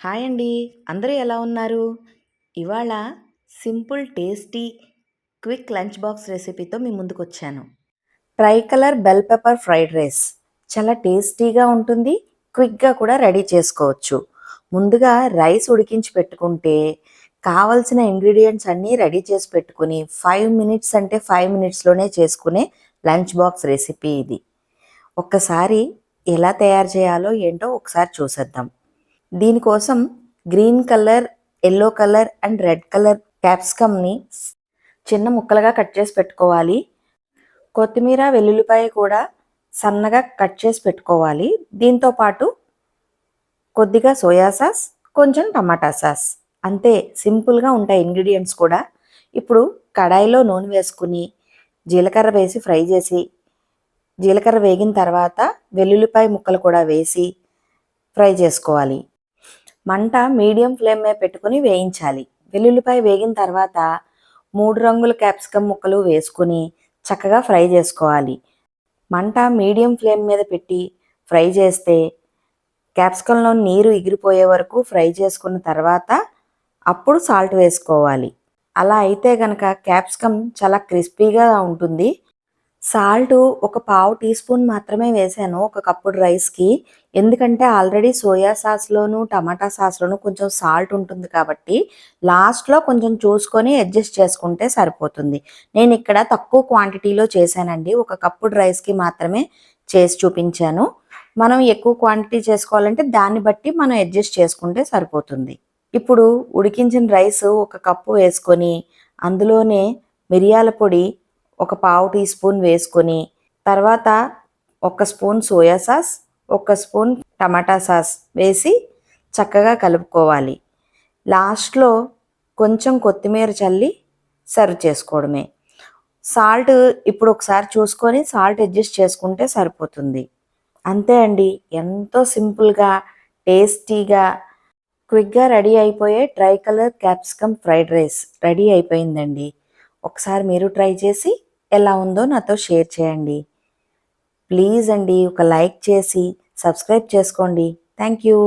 Hi అండి. అందరూ ఎలా ఉన్నారు? ఇవాళ simple, tasty, quick lunch box రెసిపీతో మీ ముందుకొచ్చాను. Tricolour bell pepper fried rice. చాలా టేస్టీగా ఉంటుంది. క్విక్‌గా కూడా రెడీ చేసుకోవచ్చు. ముందుగా రైస్ ఉడికించి పెట్టుకుంటే, కావాల్సిన ఇంగ్రీడియెంట్స్ అన్నీ రెడీ చేసి పెట్టుకొని 5 మినిట్స్ అంటే 5 మినిట్స్‌లోనే చేసుకునే లంచ్ బాక్స్ రెసిపీ ఇది. ఒక్కసారి ఎలా తయారు చేయాలో ఏంటో ఒకసారి చూసేద్దాం. దీనికోసం green colour, yellow colour and red colour క్యాప్సికమ్‌ని చిన్న ముక్కలుగా కట్ చేసి పెట్టుకోవాలి. కొత్తిమీర, వెల్లుల్లిపాయ కూడా సన్నగా కట్ చేసి పెట్టుకోవాలి. దీంతో పాటు కొద్దిగా సోయా సాస్, కొంచెం టమాటా సాస్. అంతే, సింపుల్‌గా ఉంటాయి ఇంగ్రీడియెంట్స్ కూడా. ఇప్పుడు కడాయిలో నూనె వేసుకుని, జీలకర్ర వేసి ఫ్రై చేసి, జీలకర్ర వేగిన తర్వాత వెల్లుల్లిపాయ ముక్కలు కూడా వేసి ఫ్రై చేసుకోవాలి. మంట మీడియం ఫ్లేమ్ మీద పెట్టుకుని వేయించాలి. వెల్లుల్లిపాయ వేగిన తర్వాత 3 రంగుల క్యాప్సికమ్ ముక్కలు వేసుకుని చక్కగా ఫ్రై చేసుకోవాలి. మంట మీడియం ఫ్లేమ్ మీద పెట్టి ఫ్రై చేస్తే క్యాప్సికంలో నీరు ఎగిరిపోయే వరకు ఫ్రై చేసుకున్న తర్వాత అప్పుడు సాల్ట్ వేసుకోవాలి. అలా అయితే గనక క్యాప్సికమ్ చాలా క్రిస్పీగా ఉంటుంది. సాల్టు ఒక పావు టీ స్పూన్ మాత్రమే వేశాను ఒక కప్పుడు రైస్‌కి. ఎందుకంటే ఆల్రెడీ సోయా సాస్‌లోను, టమాటా సాస్‌లోను కొంచెం సాల్ట్ ఉంటుంది కాబట్టి లాస్ట్‌లో కొంచెం చూసుకొని అడ్జస్ట్ చేసుకుంటే సరిపోతుంది. నేనిక్కడ తక్కువ క్వాంటిటీలో చేశానండి. ఒక కప్పుడు రైస్‌కి మాత్రమే చేసి చూపించాను. మనం ఎక్కువ క్వాంటిటీ చేసుకోవాలంటే దాన్ని బట్టి మనం అడ్జస్ట్ చేసుకుంటే సరిపోతుంది. ఇప్పుడు ఉడికించిన రైసు ఒక కప్పు వేసుకొని అందులోనే మిరియాల పొడి ఒక పావు టీ స్పూన్ వేసుకొని, తర్వాత ఒక స్పూన్ సోయా సాస్, ఒక స్పూన్ టమాటా సాస్ వేసి చక్కగా కలుపుకోవాలి. లాస్ట్‌లో కొంచెం కొత్తిమీర చల్లి సర్వ్ చేసుకోవడమే. సాల్ట్ ఇప్పుడు ఒకసారి చూసుకొని సాల్ట్ అడ్జస్ట్ చేసుకుంటే సరిపోతుంది. అంతే అండి. ఎంతో సింపుల్‌గా, టేస్టీగా, క్విక్‌గా రెడీ అయిపోయే try colour capsicum fried rice ready అయిపోయిందండి. ఒకసారి మీరు ట్రై చేసి ఎలా ఉందో నాతో షేర్ చేయండి. ప్లీజ్ అండి, ఒక లైక్ చేసి సబ్స్క్రైబ్ చేసుకోండి. Thank you.